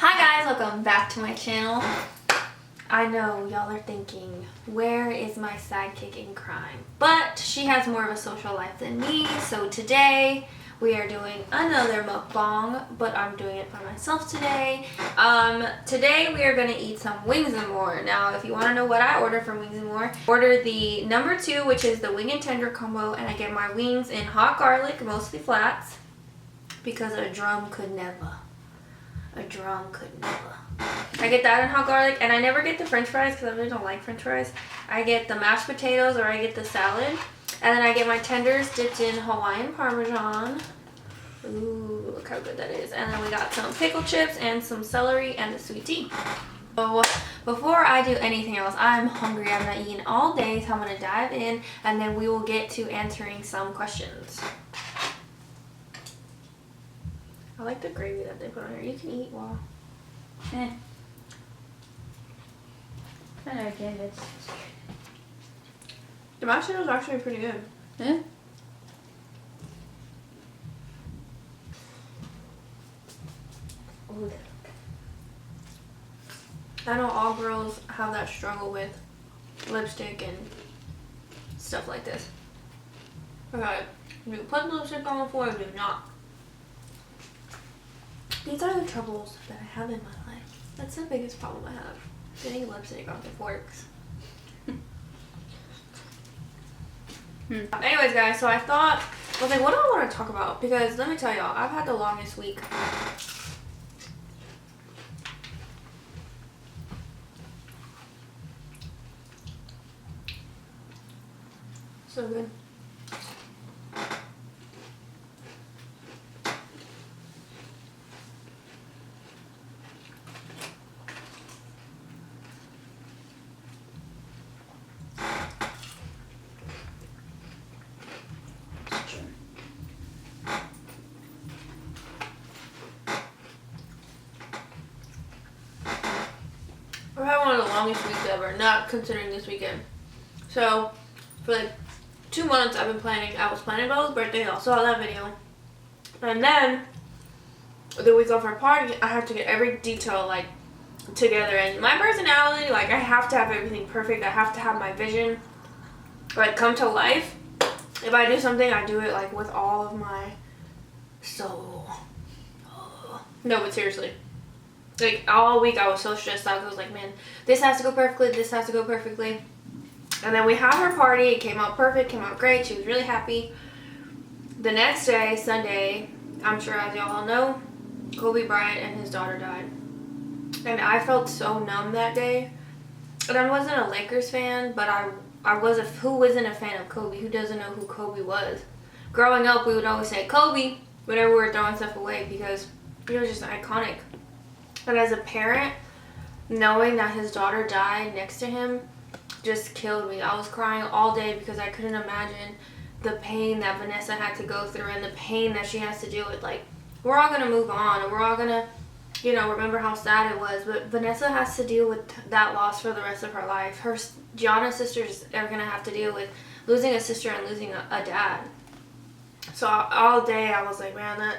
Hi guys, welcome back to my channel. I know y'all are thinking, where is my sidekick in crime? But she has more of a social life than me, so today we are doing another mukbang, but I'm doing it for myself today. Today we are going to eat some Wingsnmore. Now, if you want to know what I order from Wingsnmore, order the number 2, which is the wing and tender combo, and I get my wings in hot garlic, mostly flats, because a drum could never. A drum could never. I get that in hot garlic, and I never get the french fries because I really don't like french fries. I get the mashed potatoes or I get the salad. And then I get my tenders dipped in Hawaiian Parmesan. Ooh, look how good that is. And then we got some pickle chips and some celery and the sweet tea. So before I do anything else, I'm hungry. I'm not eating all day, so I'm going to dive in and then we will get to answering some questions. I like the gravy that they put on here. You can eat while. I don't get it. The mashed potatoes are actually pretty good. Yeah? Ooh. I know all girls have that struggle with lipstick and stuff like this. Okay, do you put lipstick on before or do not? These are the troubles that I have in my life. That's the biggest problem I have. Getting lipstick on the forks. Anyways, guys, so I was like, what do I want to talk about? Because let me tell y'all, I've had the longest week. So good. I've had one of the longest weeks ever, not considering this weekend. So, for like 2 months I was planning Bella's birthday, y'all saw that video. And then, the week of her party, I have to get every detail, like, together. And my personality, like, I have to have everything perfect. I have to have my vision, like, come to life. If I do something, I do it, like, with all of my soul. No, but seriously. Like, all week I was so stressed out. I was like, man, this has to go perfectly, this has to go perfectly. And then we had her party. It came out perfect, came out great. She was really happy. The next day, Sunday, I'm sure as y'all all know, Kobe Bryant and his daughter died. And I felt so numb that day. And I wasn't a Lakers fan, but who wasn't a fan of Kobe? Who doesn't know who Kobe was? Growing up, we would always say Kobe whenever we were throwing stuff away because he was just iconic. And as a parent, knowing that his daughter died next to him just killed me. I was crying all day because I couldn't imagine the pain that Vanessa had to go through and the pain that she has to deal with. Like, we're all going to move on and we're all going to, you know, remember how sad it was. But Vanessa has to deal with that loss for the rest of her life. Gianna's sisters are going to have to deal with losing a sister and losing a dad. So all day I was like, man,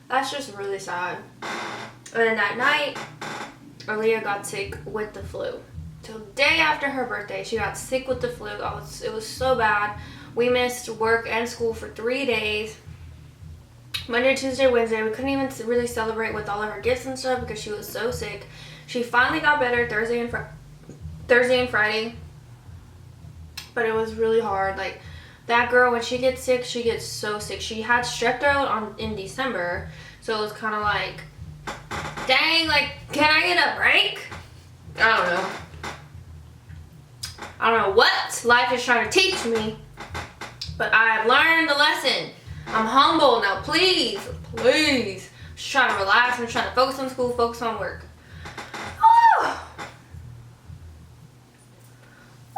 that's just really sad. And then that night, Aaliyah got sick with the flu. So the day after her birthday, she got sick with the flu. It was so bad. We missed work and school for 3 days. Monday, Tuesday, Wednesday. We couldn't even really celebrate with all of her gifts and stuff because she was so sick. She finally got better Thursday and Friday. But it was really hard. Like, that girl, when she gets sick, she gets so sick. She had strep throat in December. So it was kind of like, dang, like, can I get a break? I don't know. I don't know what life is trying to teach me, but I've learned the lesson. I'm humble now, please. I'm just trying to relax. I'm just trying to focus on school, focus on work. Oh.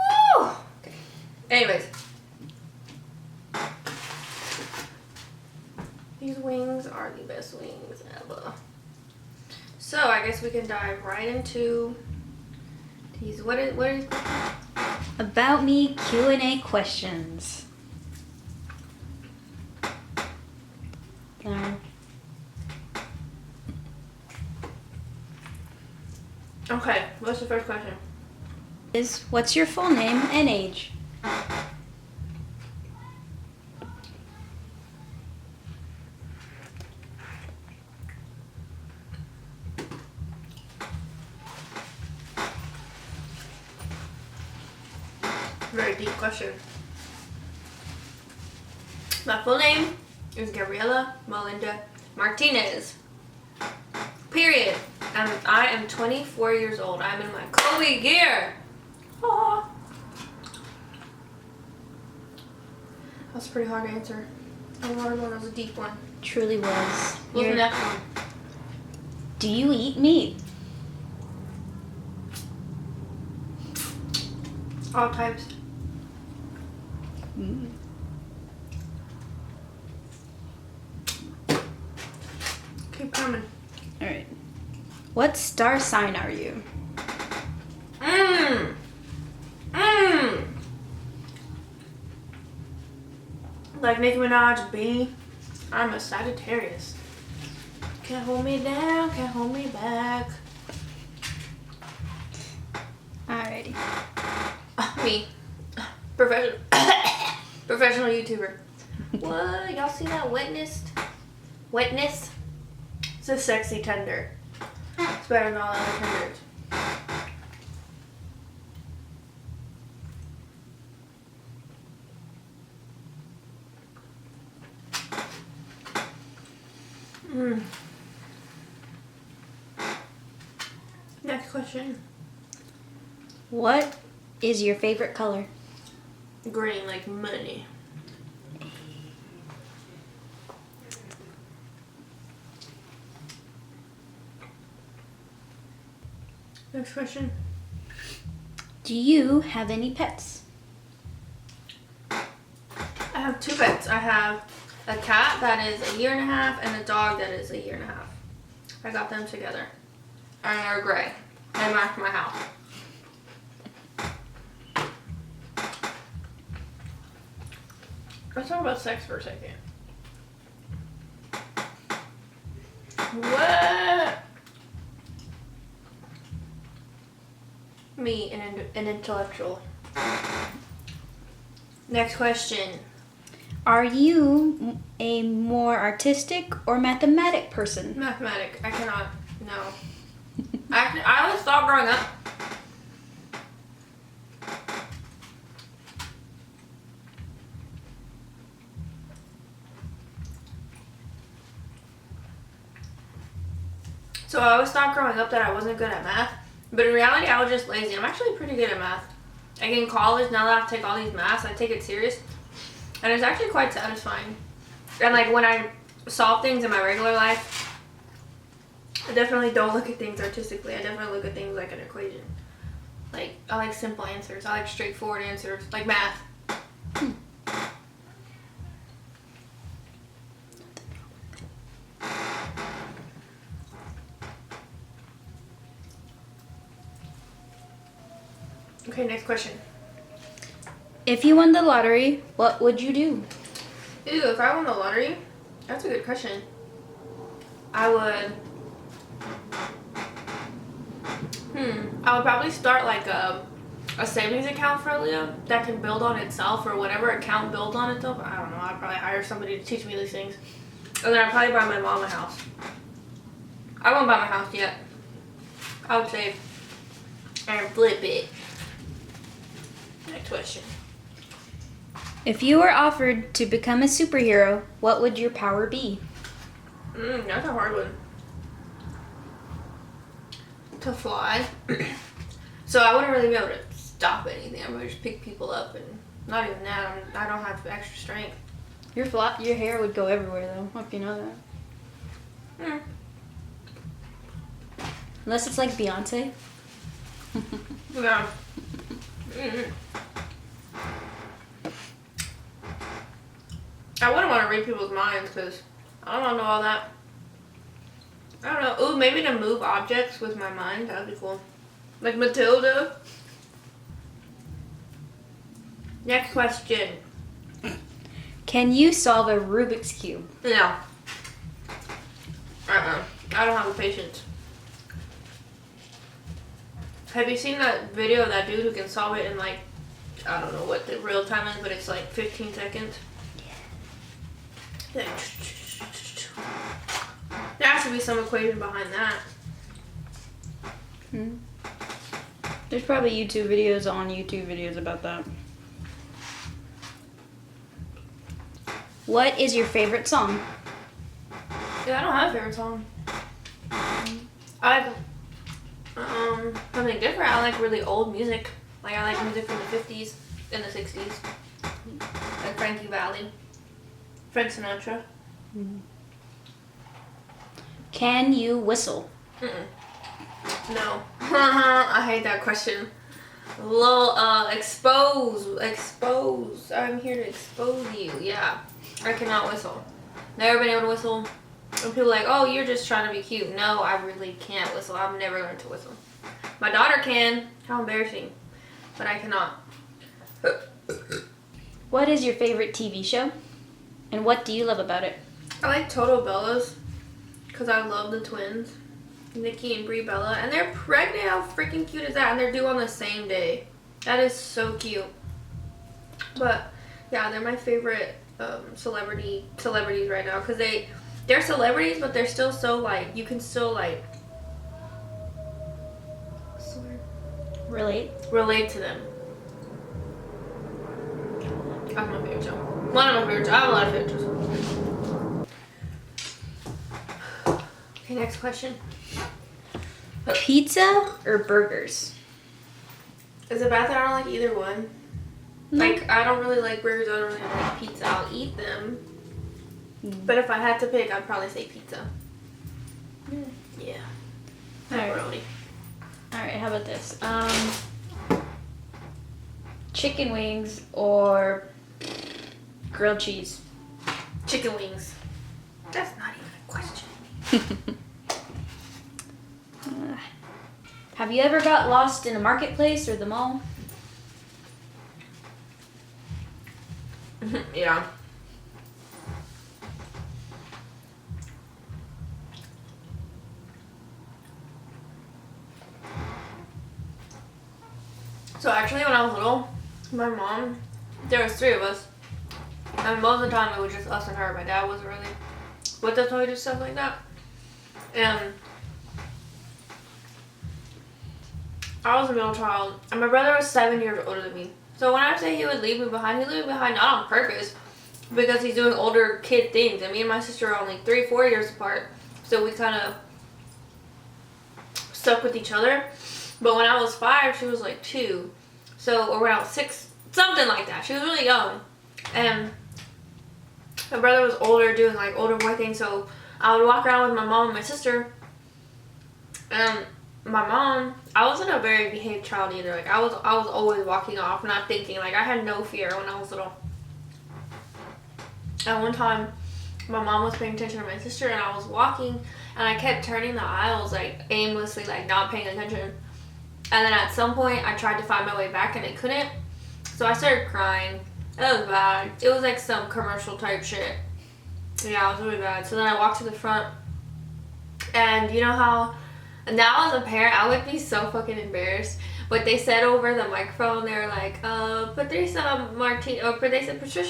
Oh. Okay. Anyways. These wings are the best wings ever. So I guess we can dive right into these. What is About me Q&A questions. Okay, what's the first question? What's your full name and age? Very deep question. My full name is Gabriella Melinda Martinez. Period. And I am 24 years old. I'm in my Kobe gear. Aww. That's a pretty hard to answer. A hard one. That was a deep one. Truly was. What's the next one? Do you eat meat? All types. Mm. Keep coming. All right. What star sign are you? Like Nicki Minaj, B. I'm a Sagittarius. Can't hold me down, can't hold me back. Alrighty. Me. Professional professional YouTuber. What? Y'all see that wetness? Wetness? It's a sexy tender. It's better than all the other tenders. Next question. What is your favorite color? Green, like money. Next question. Do you have any pets? I have 2 pets. I have a cat that is 1.5 years and a dog that is 1.5 years. I got them together. And they're gray. They match my house. Let's talk about sex for a second. What? Me, an intellectual. Next question. Are you a more artistic or mathematic person? Mathematic. I cannot. No. I always thought growing up. So I always thought growing up that I wasn't good at math. But in reality, I was just lazy. I'm actually pretty good at math. Like in college, now that I have to take all these maths, I take it serious. And it's actually quite satisfying. And like when I solve things in my regular life, I definitely don't look at things artistically. I definitely look at things like an equation. Like, I like simple answers. I like straightforward answers. Like math. Okay, next question. If you won the lottery, what would you do? Ew, if I won the lottery? That's a good question. I would probably start like a savings account for Leah that can build on itself, or whatever account builds on itself. I don't know. I'd probably hire somebody to teach me these things. And then I'd probably buy my mom a house. I won't buy my house yet. I would save and flip it. Next question. If you were offered to become a superhero, what would your power be? That's a hard one. To fly. So I wouldn't really be able to stop anything. I would just pick people up, and not even that. I don't have extra strength. Your hair would go everywhere, though. Hope you know that. Unless it's like Beyonce. Yeah. I wouldn't want to read people's minds because I don't want to know all that. I don't know. Ooh, maybe to move objects with my mind. That would be cool. Like Matilda. Next question. Can you solve a Rubik's Cube? No. I don't have the patience. Have you seen that video of that dude who can solve it in like, I don't know what the real time is, but it's like 15 seconds? Yeah. There has to be some equation behind that. There's probably YouTube videos on YouTube videos about that. What is your favorite song? Yeah, I don't have a favorite song. I like something different. I like really old music. Like I like music from the 50s and the 60s. Like Frankie Valli, Frank Sinatra. Can you whistle? No. I hate that question. Expose. I'm here to expose you. Yeah. I cannot whistle. Never been able to whistle. And people are like, oh, you're just trying to be cute. No, I really can't whistle. I've never learned to whistle. My daughter can. How embarrassing. But I cannot. What is your favorite TV show? And what do you love about it? I like Total Bellas because I love the twins. Nikki and Brie Bella. And they're pregnant. How freaking cute is that? And they're due on the same day. That is so cute. But, yeah, they're my favorite celebrities right now because they're celebrities, but they're still so, like, you can still, like, Relate to them. That's my favorite show. One of my favorite shows. I have a lot of favorite shows. Okay, next question. Pizza or burgers? Is it bad that I don't like either one? Like, I don't really like burgers. I don't really like pizza. I'll eat them. But if I had to pick, I'd probably say pizza. Yeah. Pepperoni. Alright, how about this? Chicken wings or grilled cheese? Chicken wings. That's not even a question. Have you ever got lost in a marketplace or the mall? Yeah. So actually when I was little, my mom, there was 3 of us. And most of the time it was just us and her. My dad wasn't really with us when we did stuff like that. And I was a middle child, and my brother was 7 years older than me. So when I say he would leave me behind, he leave me behind not on purpose, because he's doing older kid things. And me and my sister are only 3-4 years apart, so we kind of stuck with each other. But when I was 5, she was like 2, so or when I was 6, something like that. She was really young, and my brother was older, doing like older boy things. So I would walk around with my mom and my sister, and my mom, I wasn't a very behaved child either. Like I was always walking off, not thinking. Like I had no fear when I was little. And one time, my mom was paying attention to my sister, and I was walking, and I kept turning the aisles like aimlessly, like not paying attention. And then at some point, I tried to find my way back, and I couldn't. So I started crying. It was bad. It was like some commercial type shit. Yeah, it was really bad. So then I walked to the front, and you know how now as a parent, I would be so fucking embarrassed. But they said over the microphone, they were like, Patricia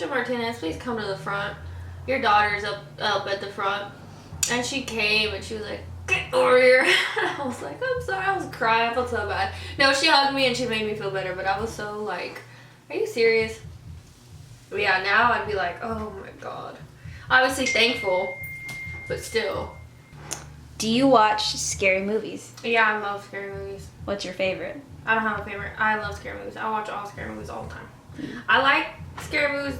Martinez, please come to the front. Your daughter's up at the front. And she came, and she was like, get over here. I was like, I'm sorry. I was crying. I felt so bad. No, she hugged me, and she made me feel better. But I was so like, are you serious? But yeah, now I'd be like, oh my god. Obviously thankful, but still. Do you watch scary movies? Yeah, I love scary movies. What's your favorite? I don't have a favorite. I love scary movies. I watch all scary movies all the time. I like scary movies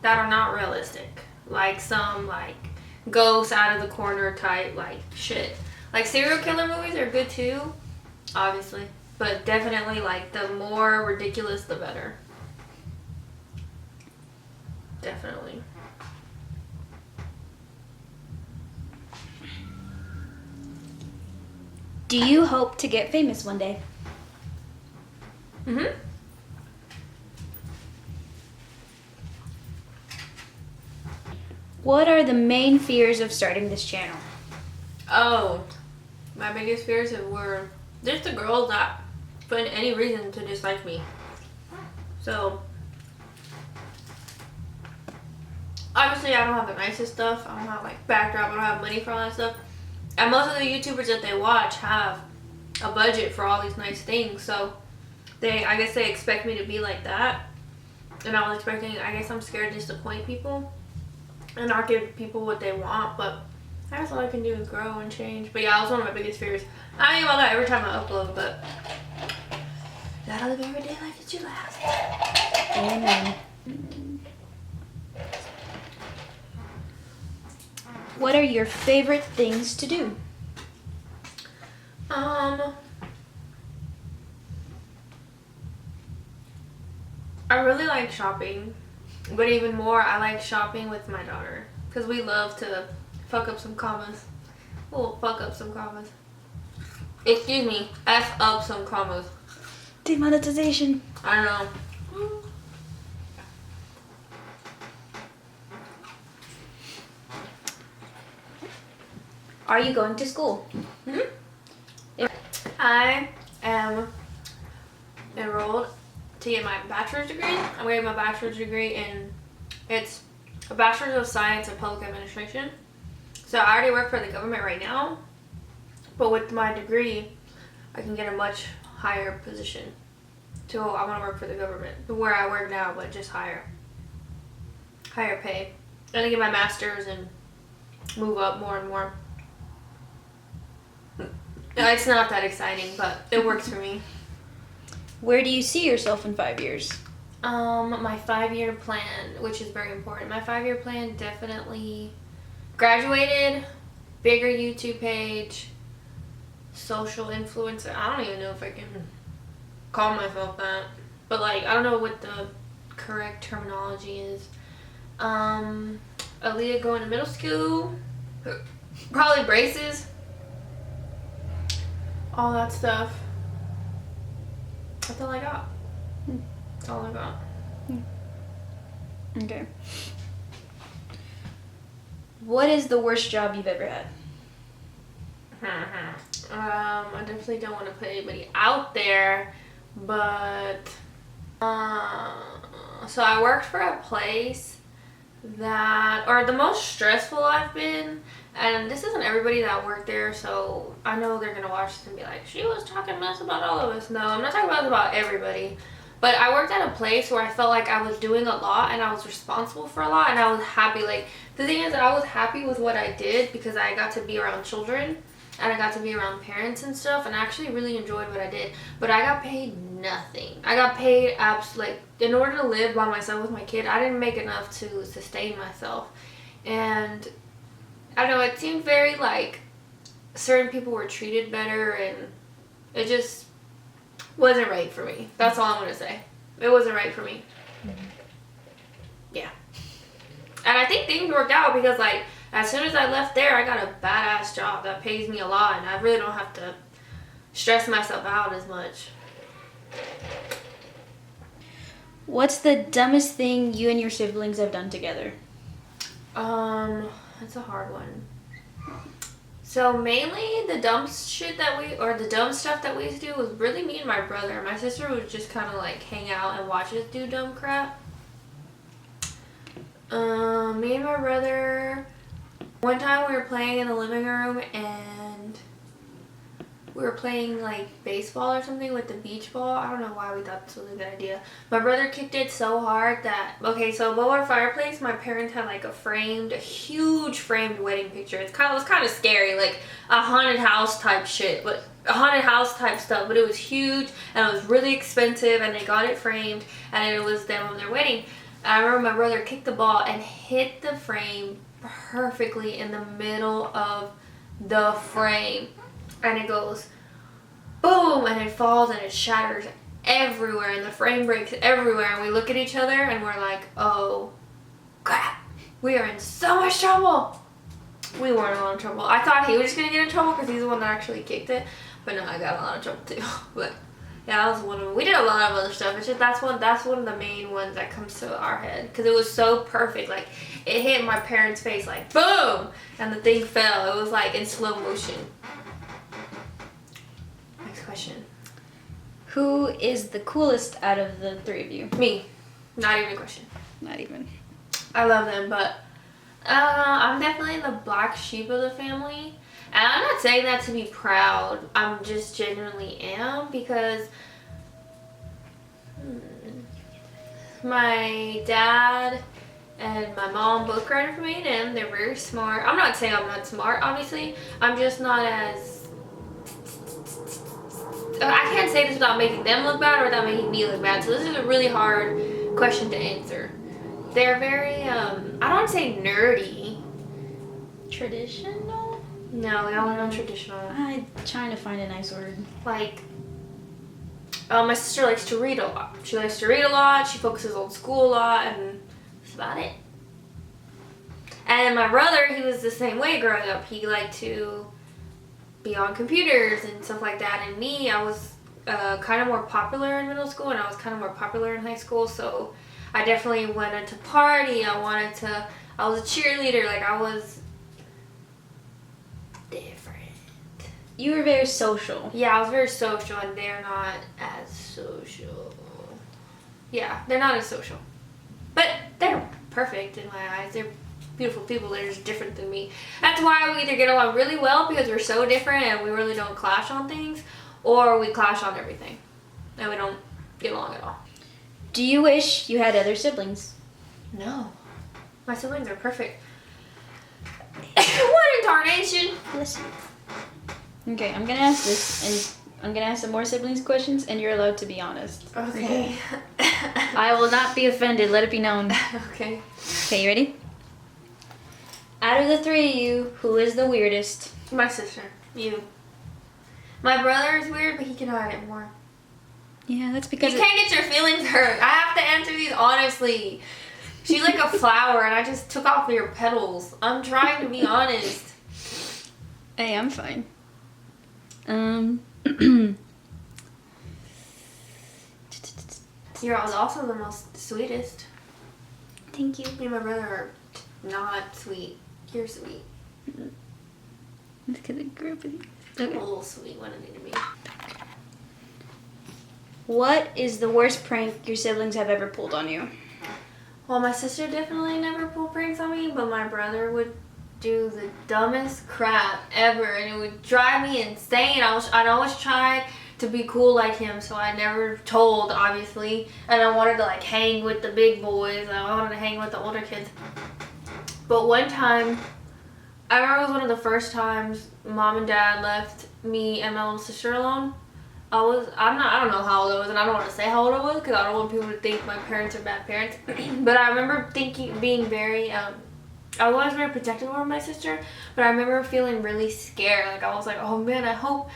that are not realistic. Like some like ghosts out of the corner type like shit. Like serial killer movies are good too, obviously. But definitely like the more ridiculous the better. Definitely. Do you hope to get famous one day? Mhm. What are the main fears of starting this channel? Oh, my biggest fears were there's the girls that find any reason to dislike me. So obviously I don't have the nicest stuff. I don't have like backdrop. I don't have money for all that stuff. And most of the YouTubers that they watch have a budget for all these nice things. So I guess they expect me to be like that. And I was expecting, I guess I'm scared to disappoint people and not give people what they want. But I guess all I can do is grow and change. But yeah, that was one of my biggest fears. I think about that every time I upload, but gotta live every day like it's your last. Amen. What are your favorite things to do? I really like shopping, but even more, I like shopping with my daughter because we love to fuck up some commas. Oh, fuck up some commas. Excuse me, F up some commas. Demonetization. I don't know. Are you going to school? Mm-hmm. I am enrolled to get my bachelor's degree. I'm getting my bachelor's degree it's a bachelor's of science in public administration. So I already work for the government right now, but with my degree, I can get a much higher position. So I want to work for the government, where I work now, but just higher pay. And I get my master's and move up more and more. It's not that exciting, but it works for me. Where do you see yourself in 5 years? My 5-year plan, which is very important. My 5-year plan definitely graduated, bigger YouTube page, social influencer. I don't even know if I can call myself that, but like I don't know what the correct terminology is. Aaliyah going to middle school, probably braces, all that stuff. That's all I got. That's all I got. Okay. What is the worst job you've ever had? I definitely don't want to put anybody out there, but so I worked for a place or the most stressful I've been, and this isn't everybody that worked there, so I know they're gonna watch this and be like, she was talking mess about all of us. No, I'm not talking about everybody, but I worked at a place where I felt like I was doing a lot and I was responsible for a lot, and I was happy. Like, the thing is that I was happy with what I did because I got to be around children and I got to be around parents and stuff, and I actually really enjoyed what I did, but I got paid nothing. I got paid like, in order to live by myself with my kid, I didn't make enough to sustain myself. And I don't know, it seemed very like certain people were treated better, and it just wasn't right for me. That's all I'm gonna say. It wasn't right for me. Yeah. And I think things worked out because like as soon as I left there, I got a badass job that pays me a lot, and I really don't have to stress myself out as much. What's the dumbest thing you and your siblings have done together? That's a hard one. So mainly the dumb stuff that we used to do was really me and my brother. My sister would just kind of like hang out and watch us do dumb crap. Me and my brother, one time we were playing in the living room and we were playing like baseball or something with the beach ball. I don't know why we thought this was a good idea. My brother kicked it so hard that, okay, so above our fireplace, my parents had like a huge framed wedding picture. It was kind of scary, like a haunted house type shit, but a haunted house type stuff, but it was huge and it was really expensive, and they got it framed, and it was them on their wedding. And I remember my brother kicked the ball and hit the frame perfectly in the middle of the frame. And it goes boom, and it falls and it shatters everywhere, and the frame breaks everywhere, and we look at each other and we're like, oh crap, we are in so much trouble. We weren't in a lot of trouble. I thought he was just gonna get in trouble because he's the one that actually kicked it, but no, I got a lot of trouble too. But yeah, that was one of them. We did a lot of other stuff. It's just that's one of the main ones that comes to our head because it was so perfect. Like, it hit my parents' face like boom, and the thing fell. It was like in slow motion. question. Who is the coolest out of the three of you? Me. Not even a question. Not even. I love them, but I'm definitely the black sheep of the family. And I'm not saying that to be proud. I'm just genuinely am because my dad and my mom both graduated from A&M. They're very smart. I'm not saying I'm not smart, obviously. I'm just not as... I can't say this without making them look bad or without making me look bad. So this is a really hard question to answer. They're very, I don't want to say nerdy. Traditional? No, we all know traditional. I'm trying to find a nice word. Like, my sister likes to read a lot. She likes to read a lot. She focuses on school a lot, and that's about it. And my brother, he was the same way growing up. He liked to be on computers and stuff like that. And me, I was kind of more popular in middle school, and I was kind of more popular in high school. So I definitely wanted to party. I was a cheerleader. Like, I was different. You were very social. Yeah, I was very social, and they're not as social. Yeah, they're not as social. But they're perfect in my eyes. They're beautiful people. They're just different than me. That's why we either get along really well because we're so different and we really don't clash on things, or we clash on everything and we don't get along at all. Do you wish you had other siblings? No. My siblings are perfect. What incarnation? Listen. Okay, I'm gonna ask this, and I'm gonna ask some more siblings questions, and you're allowed to be honest. Okay. I will not be offended, let it be known. Okay. Okay, you ready? Out of the three of you, who is the weirdest? My sister. You. My brother is weird, but he can hide it more. Yeah, that's because You can't get your feelings hurt. I have to answer these honestly. She's like a flower, and I just took off your petals. I'm trying to be honest. Hey, I'm fine. You're also the most sweetest. Thank you. Me and my brother are not sweet. You're sweet. That's because I grew up with you. I'm a little sweet when I need to be. What is the worst prank your siblings have ever pulled on you? Well, my sister definitely never pulled pranks on me, but my brother would do the dumbest crap ever, and it would drive me insane. I'd always try to be cool like him, so I never told, obviously, and I wanted to like hang with the big boys, and I wanted to hang with the older kids. But one time, I remember it was one of the first times Mom and Dad left me and my little sister alone. I don't know how old I was, and I don't want to say how old I was because I don't want people to think my parents are bad parents. But I remember being very, I was always very protective over my sister, but I remember feeling really scared. Like, I was like, oh man, I hope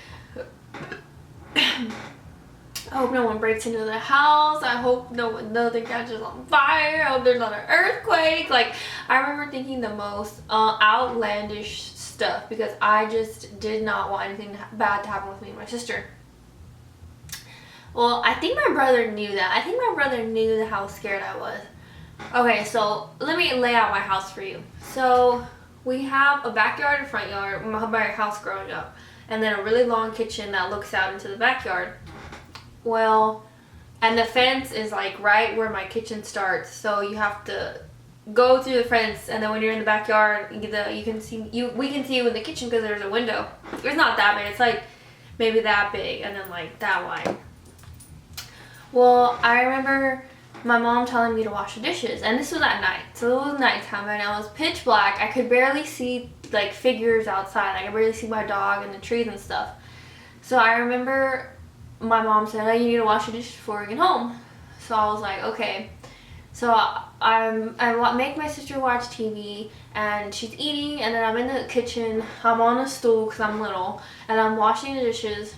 no one breaks into the house. I hope nothing catches on fire. I hope there's not an earthquake. Like, I remember thinking the most outlandish stuff because I just did not want anything bad to happen with me and my sister. Well, I think my brother knew that. I think my brother knew how scared I was. Okay, so let me lay out my house for you. So we have a backyard and front yard, my house growing up, and then a really long kitchen that looks out into the backyard. Well, and the fence is like right where my kitchen starts, so you have to go through the fence, and then when you're in the backyard, we can see you in the kitchen because there's a window. It's not that big. It's like maybe that big, and then like that wide. Well, I remember my mom telling me to wash the dishes, and this was at night, so it was nighttime, and it was pitch black. I could barely see like figures outside. I could barely see my dog and the trees and stuff. So I remember my mom said, "Oh, you need to wash the dishes before we get home." So I was like, okay. So I make my sister watch TV, and she's eating, and then I'm in the kitchen. I'm on a stool because I'm little, and I'm washing the dishes,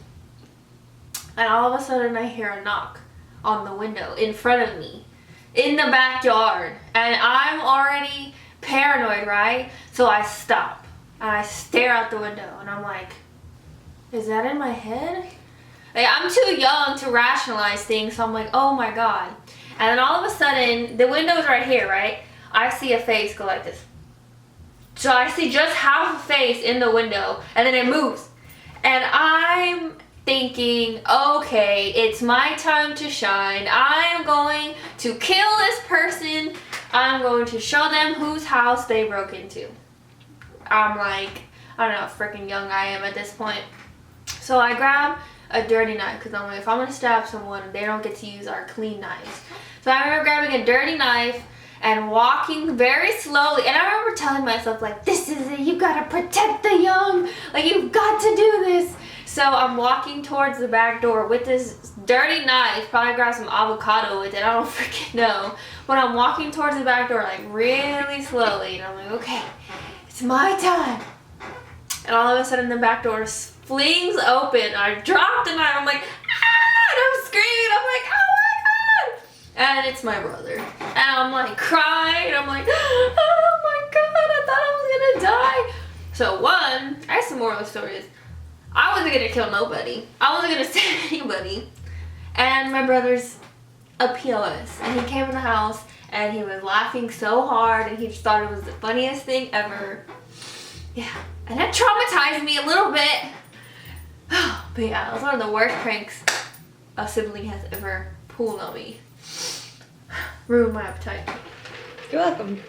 and all of a sudden I hear a knock on the window in front of me in the backyard, and I'm already paranoid, right? So I stop and I stare out the window, and I'm like, is that in my head? Like, I'm too young to rationalize things, so I'm like, oh my god. And then all of a sudden, the window's right here, right? I see a face go like this. So I see just half a face in the window, and then it moves, and I'm thinking, okay, it's my time to shine. I am going to kill this person. I'm going to show them whose house they broke into. I'm like, I don't know how freaking young I am at this point. So I grab a dirty knife because I'm like, if I'm going to stab someone, they don't get to use our clean knives. So I remember grabbing a dirty knife and walking very slowly. And I remember telling myself, like, this is it. You got to protect the young. Like, you've got to do this. So I'm walking towards the back door with this dirty knife. Probably grab some avocado with it. I don't freaking know. But I'm walking towards the back door, like, really slowly. And I'm like, okay, it's my time. And all of a sudden, the back door flings open. I drop the knife. I'm like, ah! And I'm screaming. I'm like, oh my God! And it's my brother. And I'm like crying. I'm like, oh my God, I thought I was gonna die. So one, I guess the moral of the story is, I wasn't gonna kill nobody. I wasn't gonna stab anybody. And my brother's a POS. And he came in the house and he was laughing so hard and he just thought it was the funniest thing ever. Yeah. And that traumatized me a little bit. But yeah, it was one of the worst pranks a sibling has ever pulled on me. Ruined my appetite. You're welcome.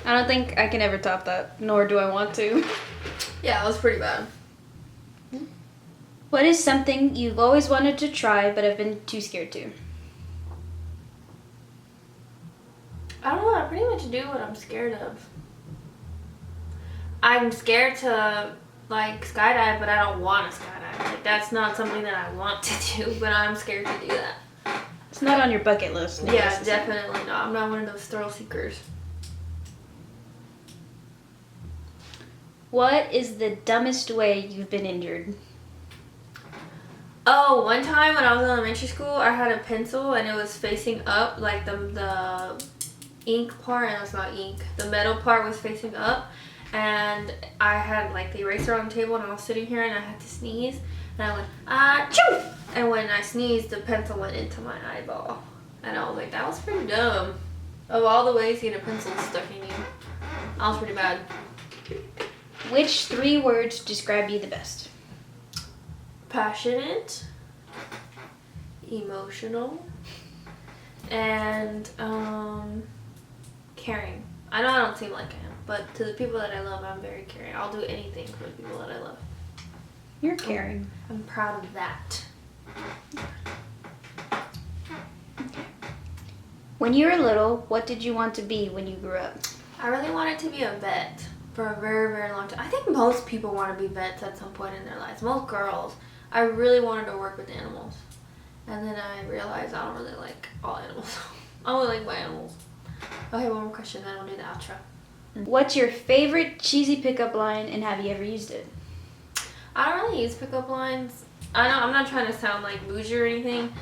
I don't think I can ever top that, nor do I want to. Yeah, it was pretty bad. What is something you've always wanted to try but have been too scared to? I don't know, I pretty much do what I'm scared of. I'm scared to, like, skydive, but I don't want to skydive. Like, that's not something that I want to do, but I'm scared to do that. It's not on your bucket list. Yeah, definitely not. I'm not one of those thrill seekers. What is the dumbest way you've been injured? Oh, one time when I was in elementary school, I had a pencil and it was facing up, like the ink part, and it's not ink. The metal part was facing up, and I had like the eraser on the table, and I was sitting here and I had to sneeze, and I went, achoo! And when I sneezed, the pencil went into my eyeball, and I was like, that was pretty dumb. Of all the ways to get a pencil stuck in you, that was pretty bad. Which 3 words describe you the best? Passionate, emotional, and caring. I know I don't seem like I am, but to the people that I love, I'm very caring. I'll do anything for the people that I love. You're caring. I'm proud of that. When you were little, what did you want to be when you grew up? I really wanted to be a vet for a very, very long time. I think most people want to be vets at some point in their lives. Most girls. I really wanted to work with animals. And then I realized I don't really like all animals. I only like my animals. Okay, one more question, then I'll do the outro. What's your favorite cheesy pickup line, and have you ever used it? I don't really use pickup lines. I know I'm not trying to sound like bougie or anything,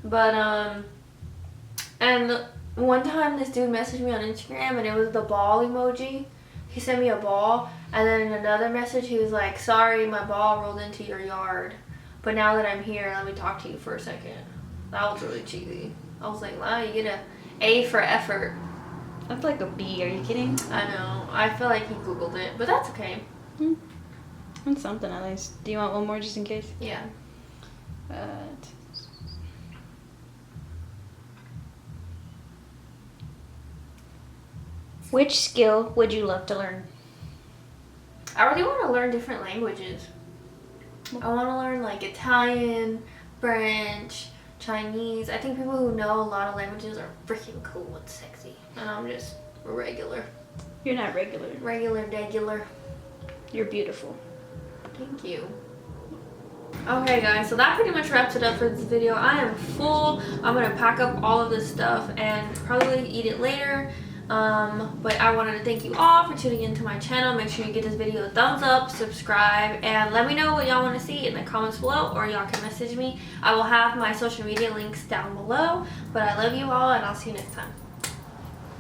but and one time this dude messaged me on Instagram and it was the ball emoji. He sent me a ball, and then in another message he was like, sorry, my ball rolled into your yard, but now that I'm here, let me talk to you for a second. That was really cheesy. I was like, wow, you get a A for effort. That's like a B, are you kidding? I know. I feel like he Googled it, but that's okay. That's something at least. Do you want one more just in case? Yeah. Which skill would you love to learn? I really want to learn different languages. I want to learn like Italian, French, Chinese. I think people who know a lot of languages are freaking cool and sexy. And I'm just regular. You're not regular. Regular. You're beautiful. Thank you. Okay guys, so that pretty much wraps it up for this video. I am full. I'm going to pack up all of this stuff and probably eat it later. But I wanted to thank you all for tuning into my channel. Make sure you give this video a thumbs up, subscribe, and let me know what y'all want to see in the comments below, or y'all can message me. I will have my social media links down below. But I love you all, and I'll see you next time.